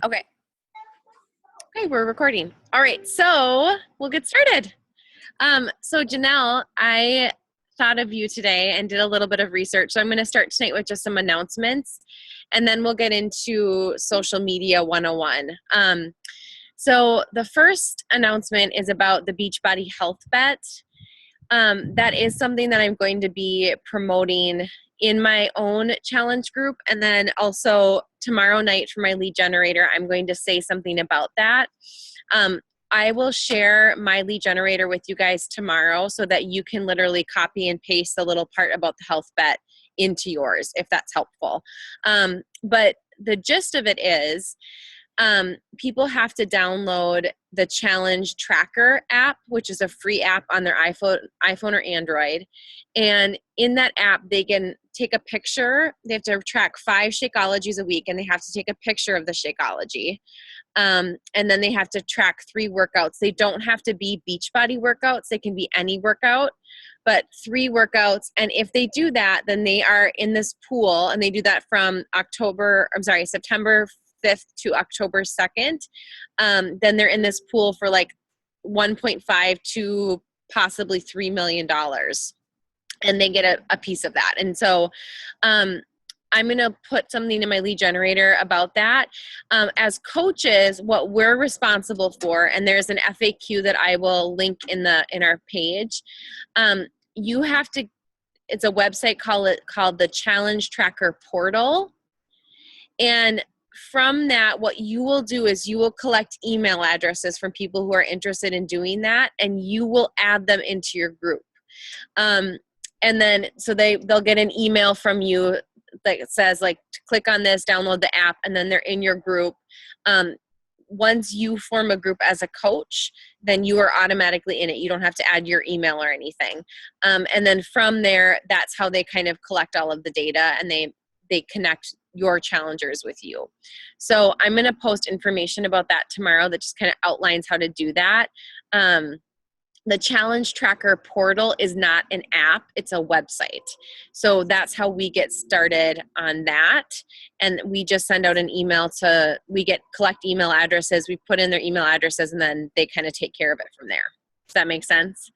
Okay. Okay, we're recording. All right, so we'll get started. So Janelle, I thought of you today and did a little bit of research. So I'm going to start tonight with just some announcements, and then we'll get into social media 101. So the first announcement is about the Beachbody Health Bet. That is something that I'm going to be promoting in my own challenge group. And then also tomorrow night for my lead generator, I'm going to say something about that. I will share my lead generator with you guys tomorrow so that you can literally copy and paste the little part about the health bet into yours, if that's helpful. But the gist of it is, people have to download the Challenge Tracker app, which is a free app on their iPhone or Android. And in that app, they can take a picture. They have to track 5 Shakeologies a week, and they have to take a picture of the Shakeology. And then they have to track 3 workouts. They don't have to be Beachbody workouts. They can be any workout, but 3 workouts. And if they do that, then they are in this pool, and they do that from September 5th to October 2nd. Then they're in this pool for like 1.5 to possibly $3 million. And they get a piece of that. And so, I'm going to put something in my lead generator about that. As coaches, what we're responsible for, and there's an FAQ that I will link in our page. You have to, it's a website called the Challenge Tracker Portal. And from that, what you will do is you will collect email addresses from people who are interested in doing that, and you will add them into your group. And then, so they'll get an email from you that says, like, click on this, download the app, and then they're in your group. Once you form a group as a coach, then you are automatically in it. You don't have to add your email or anything. And then from there, that's how they kind of collect all of the data, and they connect your challengers with you. So I'm going to post information about that tomorrow that just kind of outlines how to do that. The Challenge Tracker Portal is not an app, it's a website. So that's how we get started on that. And we just send out an email collect email addresses, we put in their email addresses, and then they kind of take care of it from there. Does that make sense?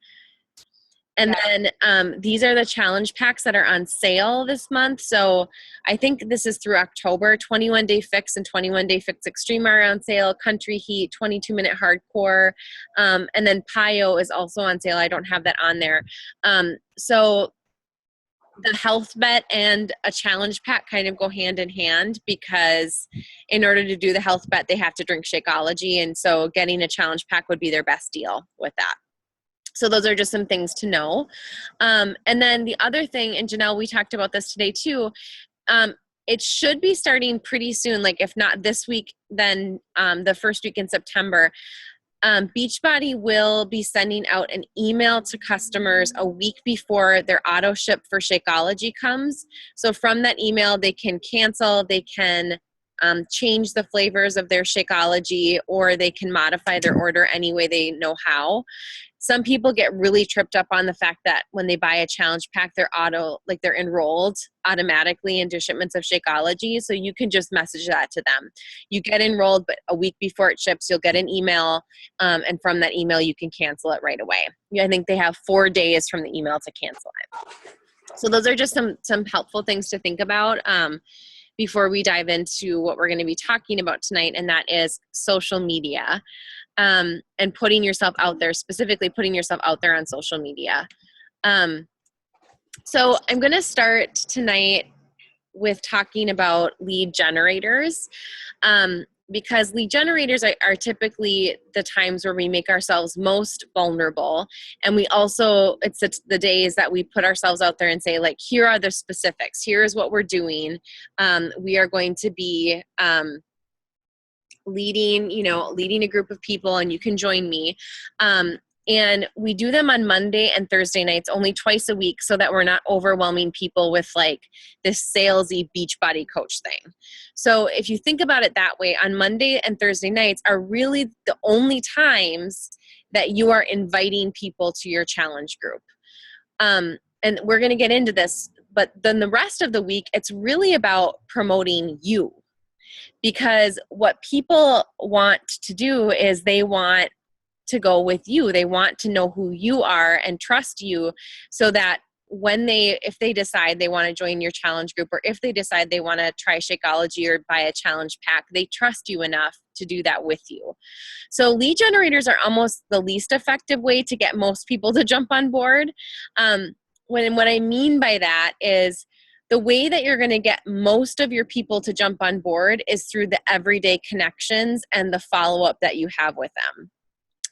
And then these are the challenge packs that are on sale this month. So I think this is through October. 21 Day Fix and 21 Day Fix Extreme are on sale. Country Heat, 22-minute hardcore. And then PiYo is also on sale. I don't have that on there. So the health bet and a challenge pack kind of go hand in hand, because in order to do the health bet, they have to drink Shakeology. And so getting a challenge pack would be their best deal with that. So those are just some things to know. And then the other thing, and Janelle, we talked about this today too, it should be starting pretty soon, like if not this week, then the first week in September. Beachbody will be sending out an email to customers a week before their auto ship for Shakeology comes. So from that email, they can cancel, they can change the flavors of their Shakeology, or they can modify their order any way they know how. Some people get really tripped up on the fact that when they buy a challenge pack, they're enrolled automatically into shipments of Shakeology. So you can just message that to them. You get enrolled, but a week before it ships, you'll get an email. And from that email, you can cancel it right away. I think they have 4 days from the email to cancel it. So those are just some helpful things to think about before we dive into what we're going to be talking about tonight, and that is social media. And putting yourself out there, specifically putting yourself out there on social media. So I'm going to start tonight with talking about lead generators, because lead generators are typically the times where we make ourselves most vulnerable. And we also, it's the days that we put ourselves out there and say, like, here are the specifics. Here is what we're doing. We are going to be leading a group of people, and you can join me. And we do them on Monday and Thursday nights, only twice a week, so that we're not overwhelming people with like this salesy Beachbody coach thing. So if you think about it that way, on Monday and Thursday nights are really the only times that you are inviting people to your challenge group. And we're going to get into this, but then the rest of the week, it's really about promoting you. because what people want to do is they want to go with you. They want to know who you are and trust you, so that if they decide they want to join your challenge group, or if they decide they want to try Shakeology or buy a challenge pack, they trust you enough to do that with you. So lead generators are almost the least effective way to get most people to jump on board. What I mean by that is, the way that you're going to get most of your people to jump on board is through the everyday connections and the follow-up that you have with them.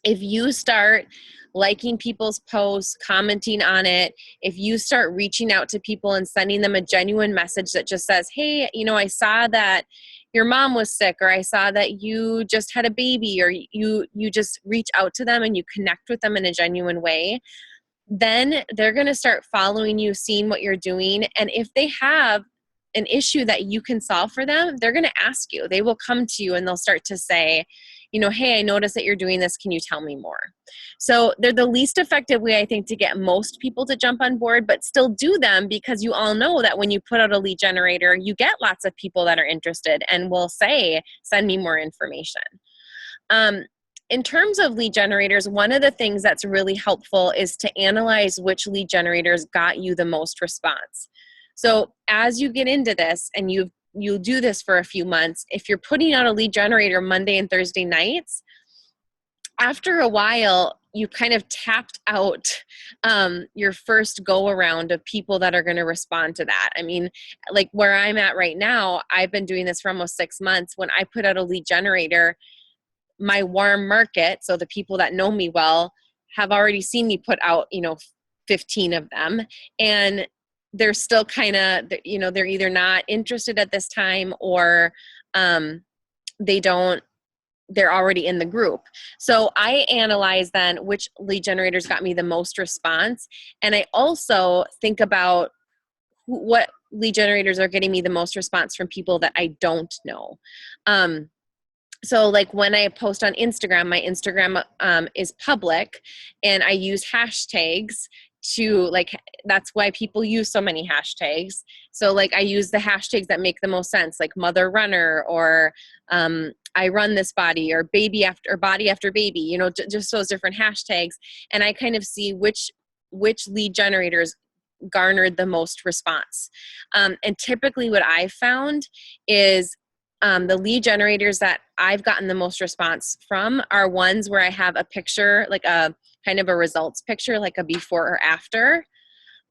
If you start liking people's posts, commenting on it, if you start reaching out to people and sending them a genuine message that just says, hey, I saw that your mom was sick, or I saw that you just had a baby, or you just reach out to them and you connect with them in a genuine way, then they're going to start following you, seeing what you're doing. And if they have an issue that you can solve for them, they're going to ask you. They will come to you and they'll start to say, hey, I noticed that you're doing this. Can you tell me more? So they're the least effective way, I think, to get most people to jump on board, but still do them, because you all know that when you put out a lead generator, you get lots of people that are interested and will say, send me more information. In terms of lead generators, one of the things that's really helpful is to analyze which lead generators got you the most response. So as you get into this and you'll do this for a few months, if you're putting out a lead generator Monday and Thursday nights, after a while, you kind of tapped out your first go around of people that are going to respond to that. I mean, like where I'm at right now, I've been doing this for almost 6 months. When I put out a lead generator, my warm market, so the people that know me well, have already seen me put out, 15 of them. And they're still kind of, they're either not interested at this time, or they're already in the group. So I analyze then which lead generators got me the most response. And I also think about what lead generators are getting me the most response from people that I don't know. So like when I post on Instagram, my Instagram is public, and I use hashtags to, that's why people use so many hashtags. So like I use the hashtags that make the most sense, like mother runner, or I run this body, or body after baby, just those different hashtags. And I kind of see which lead generators garnered the most response. And typically what I've found is the lead generators that I've gotten the most response from are ones where I have a picture, like a kind of a results picture, like a before or after.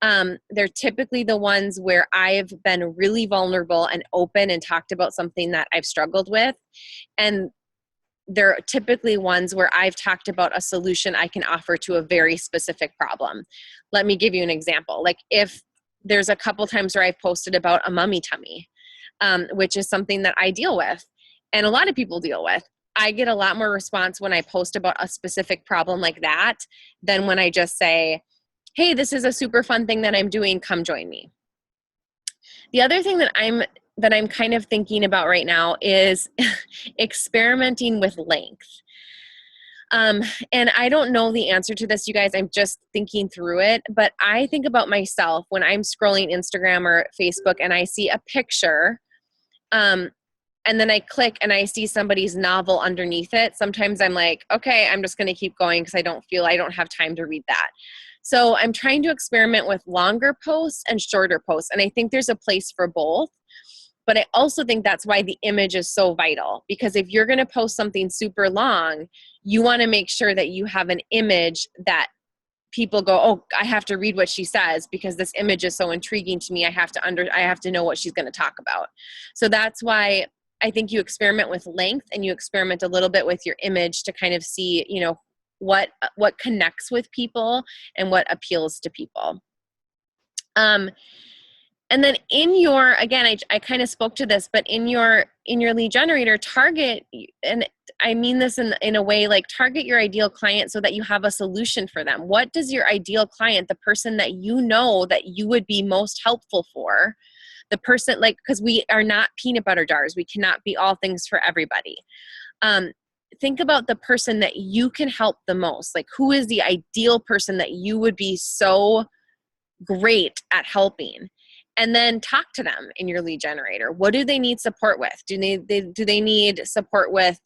They're typically the ones where I've been really vulnerable and open and talked about something that I've struggled with. And they're typically ones where I've talked about a solution I can offer to a very specific problem. Let me give you an example. Like if there's a couple times where I've posted about a mummy tummy, which is something that I deal with and a lot of people deal with. I get a lot more response when I post about a specific problem like that than when I just say, hey, this is a super fun thing that I'm doing, come join me. The other thing that I'm kind of thinking about right now is experimenting with length. And I don't know the answer to this, you guys. I'm just thinking through it. But I think about myself when I'm scrolling Instagram or Facebook and I see a picture, and then I click and I see somebody's novel underneath it. Sometimes I'm like, okay, I'm just going to keep going because I don't have time to read that. So I'm trying to experiment with longer posts and shorter posts. And I think there's a place for both. But I also think that's why the image is so vital, because if you're going to post something super long, you want to make sure that you have an image that people go, oh, I have to read what she says because this image is so intriguing to me. I have to know what she's going to talk about. So that's why I think you experiment with length and you experiment a little bit with your image to kind of see, what connects with people and what appeals to people. And then again, I kind of spoke to this, but in your lead generator, target, and I mean this in a way, like target your ideal client so that you have a solution for them. What does your ideal client, the person that you know that you would be most helpful for, the person, like, because we are not peanut butter jars. We cannot be all things for everybody. Think about the person that you can help the most. Like, who is the ideal person that you would be so great at helping? And then talk to them in your lead generator. What do they need support with? Do they need support with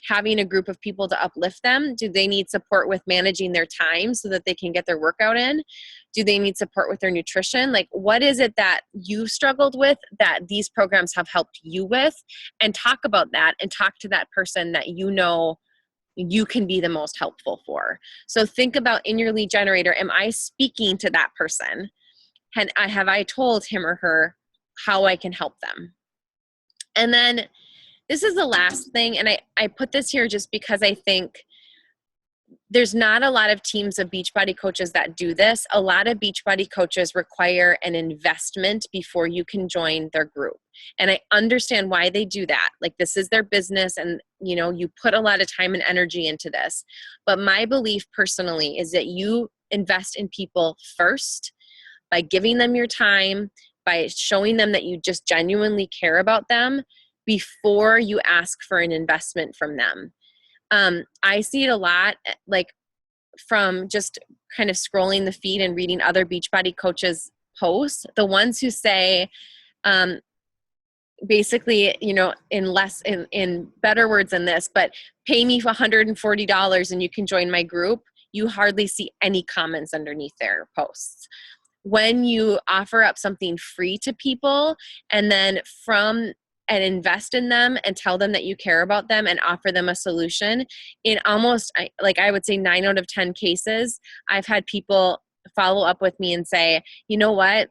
having a group of people to uplift them? Do they need support with managing their time so that they can get their workout in? Do they need support with their nutrition? Like, what is it that you struggled with that these programs have helped you with? And talk about that, and talk to that person that you know you can be the most helpful for. So think about, in your lead generator, am I speaking to that person? And have I told him or her how I can help them? And then this is the last thing, and I put this here just because I think there's not a lot of teams of Beachbody coaches that do this. A lot of Beachbody coaches require an investment before you can join their group. And I understand why they do that. Like, this is their business, and you know, you put a lot of time and energy into this. But my belief personally is that you invest in people first by giving them your time, by showing them that you just genuinely care about them before you ask for an investment from them. I see it a lot, like from just kind of scrolling the feed and reading other Beachbody coaches' posts, the ones who say, basically, you know, in better words than this, but pay me $140 and you can join my group. You hardly see any comments underneath their posts. When you offer up something free to people and then and invest in them and tell them that you care about them and offer them a solution, in almost, like I would say 9 out of 10 cases, I've had people follow up with me and say, you know what,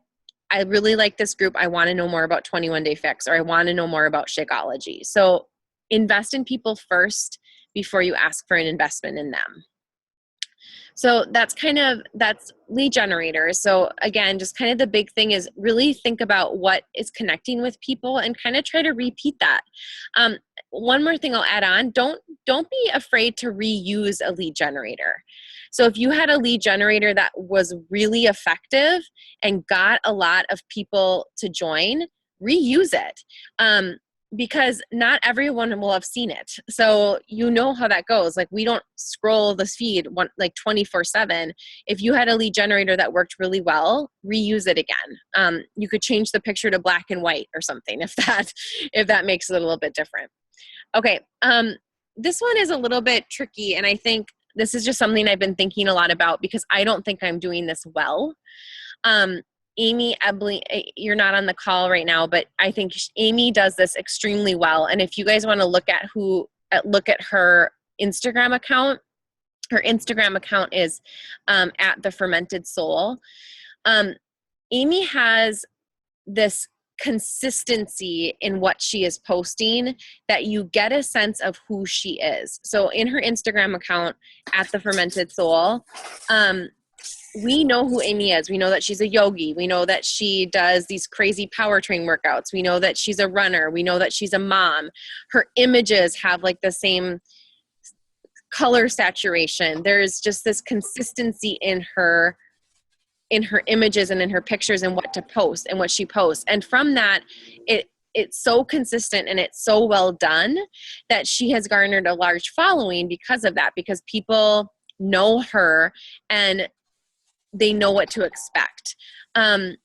I really like this group. I want to know more about 21 Day Fix, or I want to know more about Shakeology. So invest in people first before you ask for an investment in them. So that's lead generators. So again, just kind of the big thing is really think about what is connecting with people and kind of try to repeat that. One more thing I'll add on, don't be afraid to reuse a lead generator. So if you had a lead generator that was really effective and got a lot of people to join, reuse it. Because not everyone will have seen it. So you know how that goes. Like, we don't scroll the feed 24/7. If you had a lead generator that worked really well, reuse it again. You could change the picture to black and white or something if that makes it a little bit different. Okay, this one is a little bit tricky, and I think this is just something I've been thinking a lot about because I don't think I'm doing this well. Amy Ebley, you're not on the call right now, but I think Amy does this extremely well. And if you guys want to look at her Instagram account, her Instagram account is at The Fermented Soul. Amy has this consistency in what she is posting that you get a sense of who she is. So in her Instagram account at The Fermented Soul, we know who Amy is. We know that she's a yogi. We know that she does these crazy powertrain workouts. We know that she's a runner. We know that she's a mom. Her images have like the same color saturation. There's just this consistency in her images and in her pictures and what to post and what she posts. And from that, it's so consistent and it's so well done that she has garnered a large following because of that, because people know her and they know what to expect. And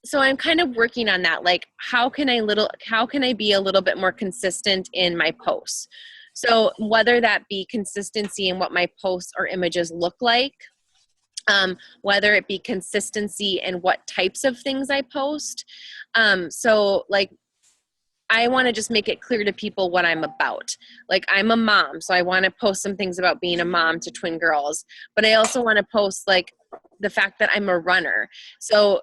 so I'm kind of working on that. Like, how can I be a little bit more consistent in my posts? So whether that be consistency in what my posts or images look like, whether it be consistency in what types of things I post. So like, I want to just make it clear to people what I'm about. Like, I'm a mom, so I want to post some things about being a mom to twin girls, but I also want to post like the fact that I'm a runner. So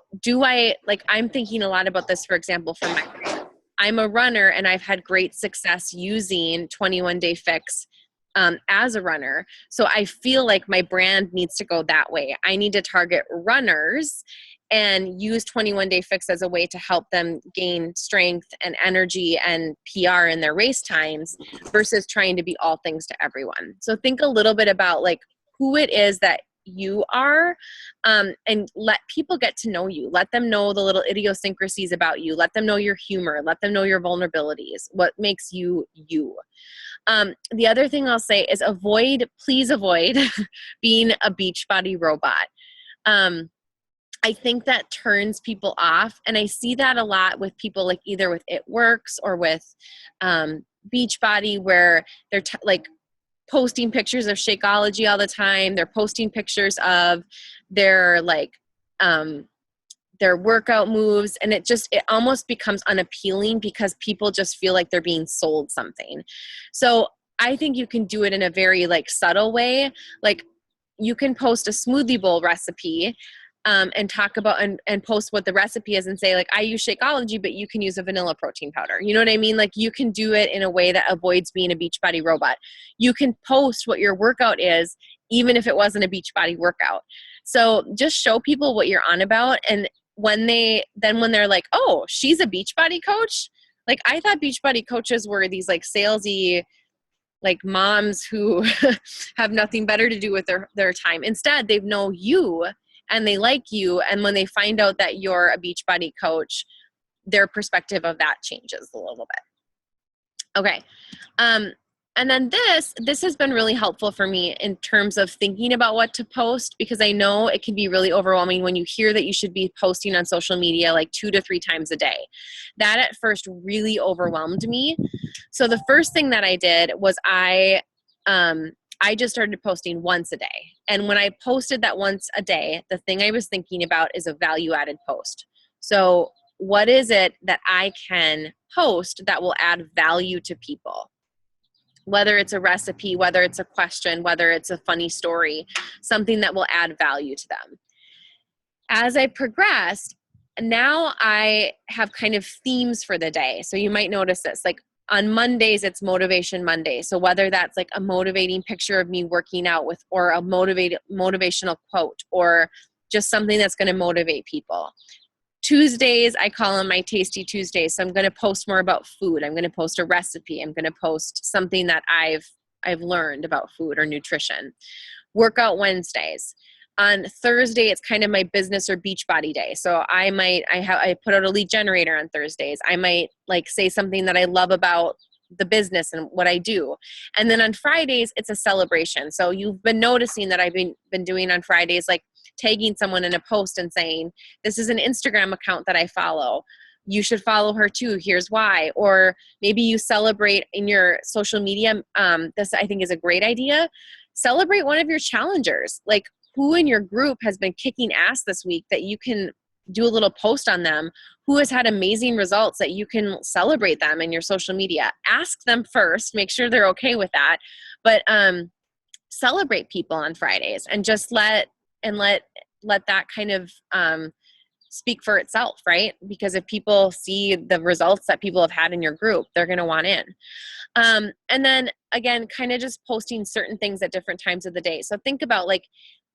I'm thinking a lot about this, for example, for my brand. I'm a runner and I've had great success using 21 Day Fix as a runner. So I feel like my brand needs to go that way. I need to target runners and use 21 Day Fix as a way to help them gain strength and energy and PR in their race times versus trying to be all things to everyone. So think a little bit about like who it is that you are, and let people get to know you. Let them know the little idiosyncrasies about you. Let them know your humor. Let them know your vulnerabilities, what makes you you. The other thing I'll say is please avoid being a Beachbody robot. I think that turns people off. And I see that a lot with people, like either with It Works or with Beachbody, where they're like posting pictures of Shakeology all the time. They're posting pictures of their their workout moves, and it almost becomes unappealing because people just feel like they're being sold something. So I think you can do it in a very like subtle way. Like you can post a smoothie bowl recipe and talk about and post what the recipe is and say like, I use Shakeology, but you can use a vanilla protein powder. You know what I mean? Like you can do it in a way that avoids being a Beachbody robot. You can post what your workout is, even if it wasn't a Beachbody workout. So just show people what you're on about. And when they're like, oh, she's a Beachbody coach. Like I thought Beachbody coaches were these like salesy, like moms who have nothing better to do with their time. Instead, they know you and they like you. And when they find out that you're a Beachbody coach, their perspective of that changes a little bit. Okay. And then this has been really helpful for me in terms of thinking about what to post, because I know it can be really overwhelming when you hear that you should be posting on social media like 2 to 3 times a day. That at first really overwhelmed me. So the first thing that I did was I just started posting once a day. And when I posted that once a day, the thing I was thinking about is a value-added post. So what is it that I can post that will add value to people? Whether it's a recipe, whether it's a question, whether it's a funny story, something that will add value to them. As I progressed, now I have kind of themes for the day. So you might notice this, like on Mondays, it's Motivation Monday. So whether that's like a motivating picture of me working out with, or a motivational quote, or just something that's going to motivate people. Tuesdays, I call them my Tasty Tuesdays. So I'm going to post more about food. I'm going to post a recipe. I'm going to post something that I've learned about food or nutrition. Workout Wednesdays. On Thursday, it's kind of my business or Beachbody day. So I put out a lead generator on Thursdays. I might like say something that I love about the business and what I do. And then on Fridays, it's a celebration. So you've been noticing that I've been doing on Fridays, like tagging someone in a post and saying, this is an Instagram account that I follow. You should follow her too. Here's why. Or maybe you celebrate in your social media. This I think is a great idea. Celebrate one of your challengers. Like who in your group has been kicking ass this week that you can do a little post on them, who has had amazing results that you can celebrate them in your social media. Ask them first, make sure they're okay with that. But celebrate people on Fridays and just let that kind of speak for itself, right? Because if people see the results that people have had in your group, they're going to want in. And then again, kind of just posting certain things at different times of the day. So think about like,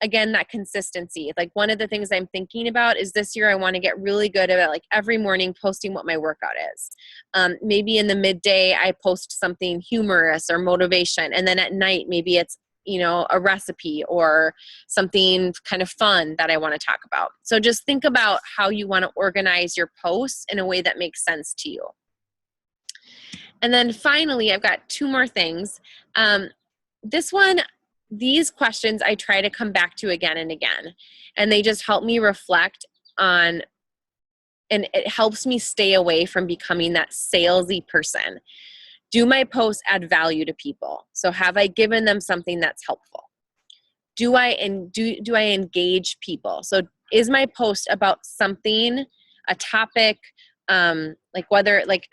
again, that consistency. Like one of the things I'm thinking about is this year I want to get really good about like every morning posting what my workout is. Maybe in the midday I post something humorous or motivation. And then at night, maybe it's, a recipe or something kind of fun that I want to talk about. So just think about how you want to organize your posts in a way that makes sense to you. And then finally, I've got 2 more things. These questions I try to come back to again and again, and they just help me reflect on, and it helps me stay away from becoming that salesy person. Do my posts add value to people? So have I given them something that's helpful? Do I engage people? So is my post about something, a topic, like whether, like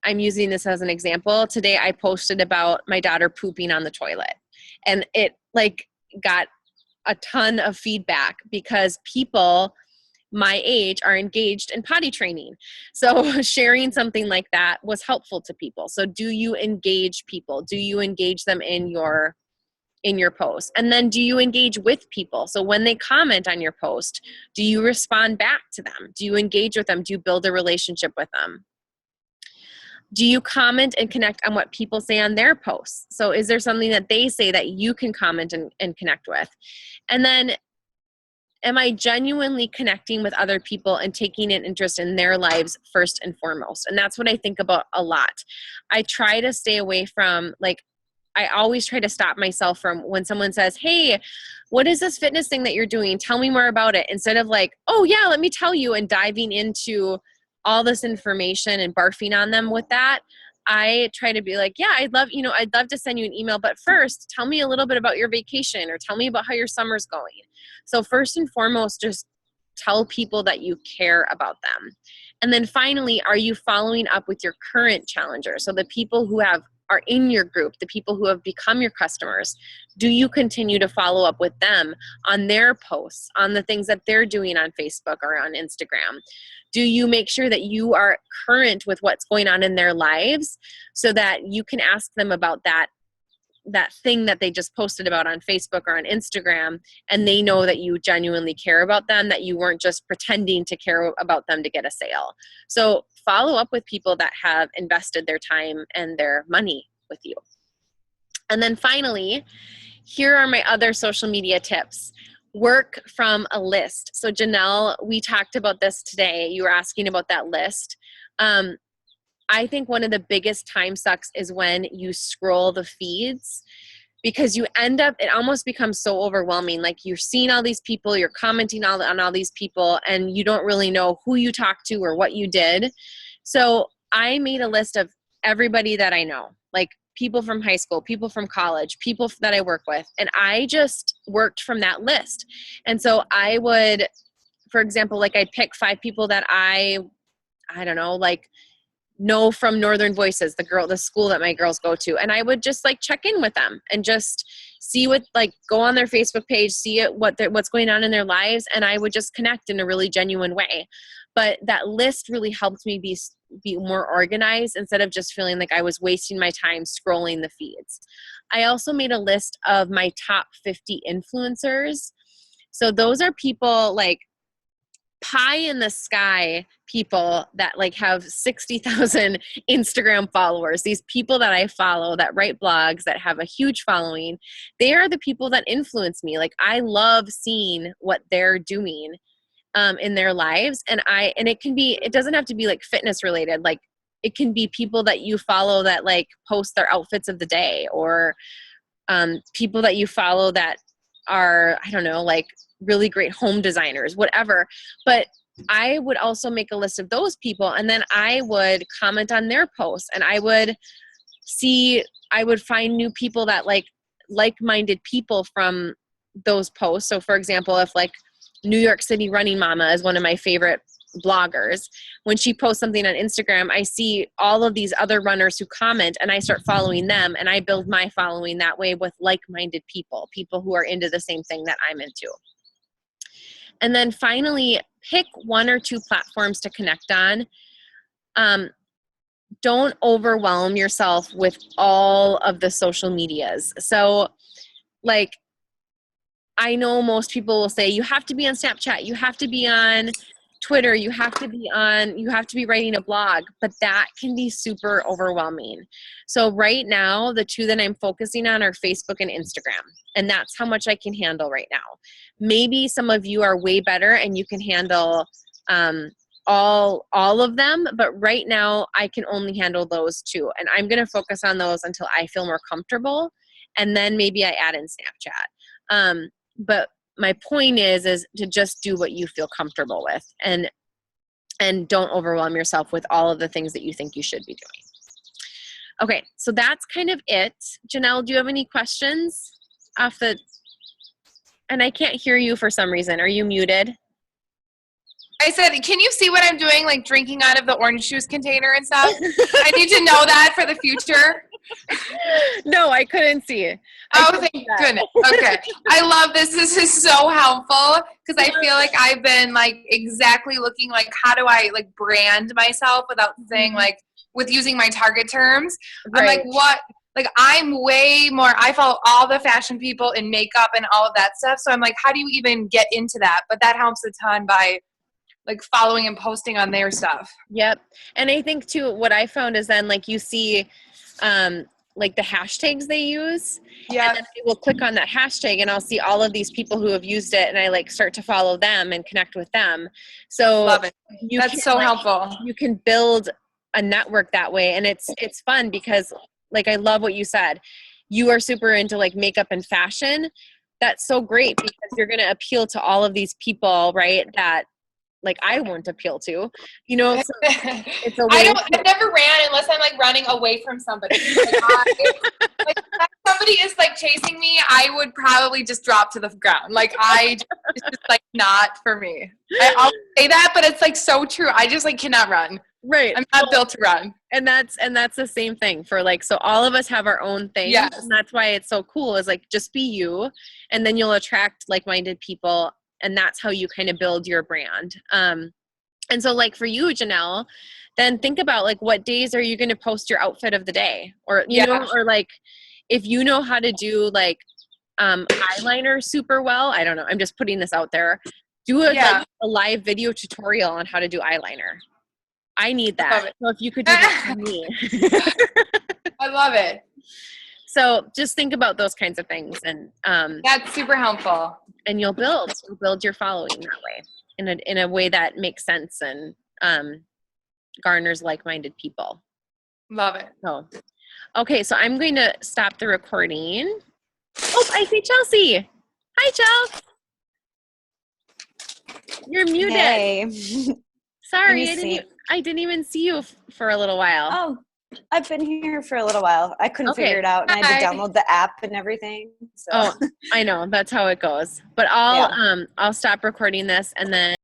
I'm using this as an example. Today I posted about my daughter pooping on the toilet, and it like got a ton of feedback because people my age are engaged in potty training. So sharing something like that was helpful to people. So do you engage people? Do you engage them in your post? And then do you engage with people? So when they comment on your post, do you respond back to them? Do you engage with them? Do you build a relationship with them? Do you comment and connect on what people say on their posts? So is there something that they say that you can comment and connect with? And then am I genuinely connecting with other people and taking an interest in their lives first and foremost? And that's what I think about a lot. I try to stay away from like, I always try to stop myself from when someone says, hey, what is this fitness thing that you're doing? Tell me more about it. Instead of like, oh yeah, let me tell you, and diving into all this information and barfing on them with that. I try to be like, yeah, I'd love to send you an email, but first tell me a little bit about your vacation or tell me about how your summer's going. So first and foremost, just tell people that you care about them. And then finally, are you following up with your current challenger? So the people who are in your group, the people who have become your customers, do you continue to follow up with them on their posts, on the things that they're doing on Facebook or on Instagram? Do you make sure that you are current with what's going on in their lives so that you can ask them about that thing that they just posted about on Facebook or on Instagram, and they know that you genuinely care about them, that you weren't just pretending to care about them to get a sale. So follow up with people that have invested their time and their money with you. And then finally, here are my other social media tips. Work from a list. So Janelle, we talked about this today. You were asking about that list. I think one of the biggest time sucks is when you scroll the feeds, because you end up, it almost becomes so overwhelming. Like you're seeing all these people, you're commenting on all these people, and you don't really know who you talked to or what you did. So I made a list of everybody that I know, like people from high school, people from college, people that I work with. And I just worked from that list. And so I would, for example, like I'd pick 5 people that I don't know, like know from Northern Voices, the school that my girls go to. And I would just like check in with them and just see go on their Facebook page, see what's going on in their lives. And I would just connect in a really genuine way. But that list really helped me be more organized instead of just feeling like I was wasting my time scrolling the feeds. I also made a list of my top 50 influencers. So those are people like pie in the sky people that like have 60,000 Instagram followers. These people that I follow that write blogs that have a huge following, they are the people that influence me. Like I love seeing what they're doing in their lives. And it doesn't have to be like fitness related. Like it can be people that you follow that like post their outfits of the day, or people that you follow that are, I don't know, like really great home designers, whatever. But I would also make a list of those people, and then I would comment on their posts, and I would find new people that like-minded people from those posts. So for example, if like New York City Running Mama is one of my favorite bloggers, when she posts something on Instagram, I see all of these other runners who comment, and I start following them, and I build my following that way with like-minded people who are into the same thing that I'm into. And then finally, pick 1 or 2 platforms to connect on. Don't overwhelm yourself with all of the social medias. So like, I know most people will say you have to be on Snapchat, you have to be on Twitter, you have to be writing a blog, but that can be super overwhelming. So right now, the 2 that I'm focusing on are Facebook and Instagram, and that's how much I can handle right now. Maybe some of you are way better and you can handle all of them, but right now I can only handle those 2, and I'm going to focus on those until I feel more comfortable, and then maybe I add in Snapchat. But my point is to just do what you feel comfortable with, and don't overwhelm yourself with all of the things that you think you should be doing. Okay, so that's kind of it. Janelle, do you have any questions and I can't hear you for some reason. Are you muted? I said, can you see what I'm doing, like drinking out of the orange juice container and stuff? I need to know that for the future. No, I couldn't see it. Thank goodness. Okay. I love this. This is so helpful because I feel like I've been like exactly looking like, how do I like brand myself without saying like with using my target terms? Right. I'm like, what? Like I'm way more, I follow all the fashion people in makeup and all of that stuff. So I'm like, how do you even get into that? But that helps a ton by like following and posting on their stuff. Yep. And I think too, what I found is then like you see like the hashtags they use. Yeah. And then I will click on that hashtag and I'll see all of these people who have used it, and I like start to follow them and connect with them. So love it. That's so helpful. You can build a network that way. And it's fun because like, I love what you said. you are super into like makeup and fashion, that's so great because you're going to appeal to all of these people, right? That like I won't appeal to, you know, so it's a way. I've never ran unless I'm like running away from somebody. Like, if somebody is like chasing me, I would probably just drop to the ground. Like it's just like not for me. I'll say that, but it's like so true. I just like cannot run. Right. I'm not built to run. And that's the same thing for like, so all of us have our own thing. Yes. And that's why it's so cool is like, just be you, and then you'll attract like-minded people. And that's how you kind of build your brand. And so like for you, Janelle, then think about like, what days are you going to post your outfit of the day? Or, you know, or like, if you know how to do like, eyeliner super well, I don't know, I'm just putting this out there. Do like a live video tutorial on how to do eyeliner. I need that. So if you could do that for me. I love it. So just think about those kinds of things, and that's super helpful. And you'll build your following that way in a way that makes sense and garners like-minded people. Love it. So, okay, so I'm going to stop the recording. Oh, I see Chelsea. Hi, Chelsea. You're muted. Hey. Sorry, I didn't even see you for a little while. Oh, I've been here for a little while. I couldn't figure it out, and I had to download the app and everything. So. Oh, I know. That's how it goes. But I'll stop recording this, and then